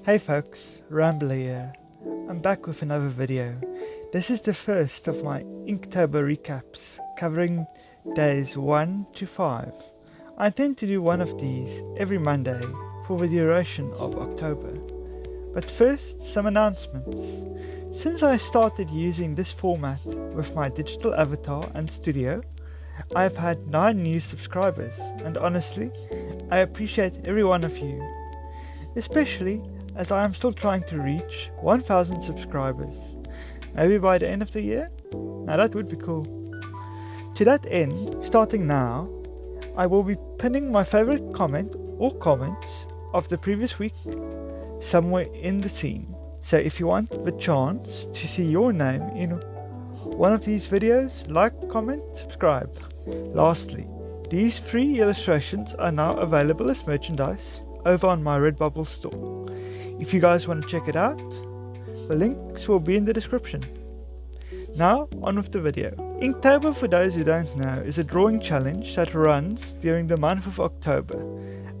Hey folks, Rambler here. I'm back with another video. This is the first of my InkTober recaps covering days 1 to 5. I intend to do one of these every Monday for the duration of October. But first, some announcements. Since I started using this format with my digital avatar and studio, I've had 9 new subscribers, and honestly, I appreciate every one of you, especially as I am still trying to reach 1000 subscribers, maybe by the end of the year. Now that would be cool. To that end, starting now, I will be pinning my favorite comment or comments of the previous week somewhere in the scene. So if you want the chance to see your name in one of these videos, like, comment, subscribe. Lastly, these free illustrations are now available as merchandise over on my RedBubble store. If you guys want to check it out, the links will be in the description. Now, on with the video. InkTober, for those who don't know, is a drawing challenge that runs during the month of October.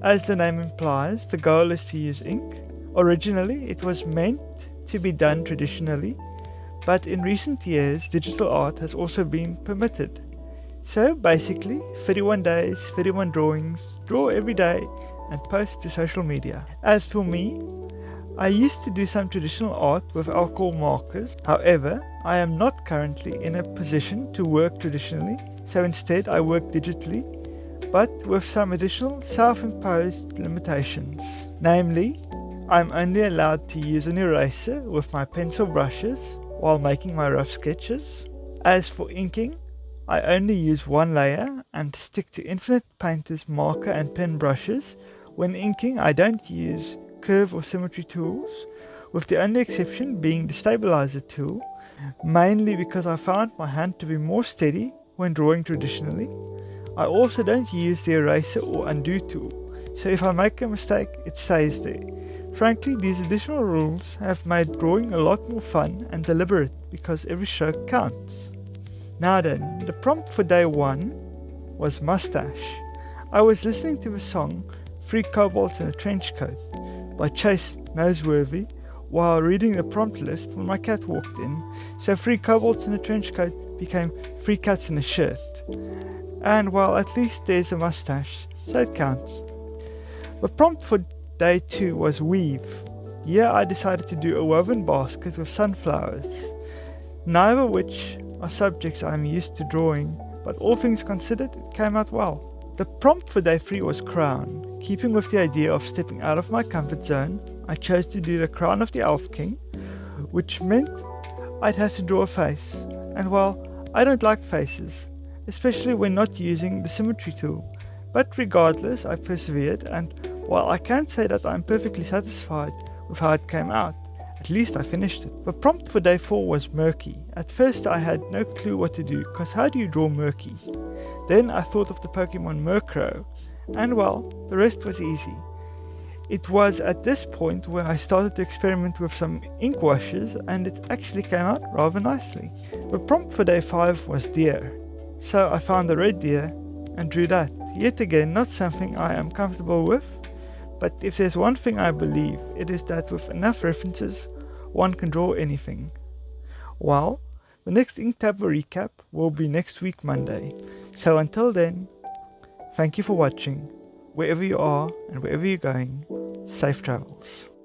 As the name implies, the goal is to use ink. Originally, it was meant to be done traditionally, but in recent years, digital art has also been permitted. So basically, 31 days, 31 drawings, draw every day, and post to social media. As for me, I used to do some traditional art with alcohol markers. However, I am not currently in a position to work traditionally, so instead I work digitally, but with some additional self-imposed limitations. Namely, I'm only allowed to use an eraser with my pencil brushes while making my rough sketches. As for inking, I only use one layer and stick to Infinite Painter's marker and pen brushes. When inking, I don't use curve or symmetry tools, with the only exception being the stabilizer tool, mainly because I found my hand to be more steady when drawing traditionally. I also don't use the eraser or undo tool, so if I make a mistake, it stays there. Frankly, these additional rules have made drawing a lot more fun and deliberate because every stroke counts. Now then, the prompt for day 1 was mustache. I was listening to the song 3 Kobolds in a Trench Coat by Chase Noseworthy while reading the prompt list when my cat walked in, so 3 Kobolds in a Trench Coat became 3 Cats in a Shirt. And well, at least there's a mustache, so it counts. The prompt for day 2 was weave. Here I decided to do a woven basket with sunflowers, neither of which are subjects I am used to drawing, but all things considered, it came out well. The prompt for day 3 was crown. Keeping with the idea of stepping out of my comfort zone, I chose to do the crown of the Elf King, which meant I'd have to draw a face. And well, I don't like faces, especially when not using the symmetry tool. But regardless, I persevered, and while I can't say that I'm perfectly satisfied with how it came out, at least I finished it. The prompt for day 4 was murky. At first I had no clue what to do, cause how do you draw murky? Then I thought of the Pokemon Murkrow, and well, the rest was easy. It was at this point where I started to experiment with some ink washes, and it actually came out rather nicely. The prompt for day 5 was deer. So I found a red deer and drew that. Yet again, not something I am comfortable with, but if there's one thing I believe, it is that with enough references, one can draw anything. Well, the next InkTober recap will be next week Monday. So until then, thank you for watching. Wherever you are and wherever you're going, safe travels.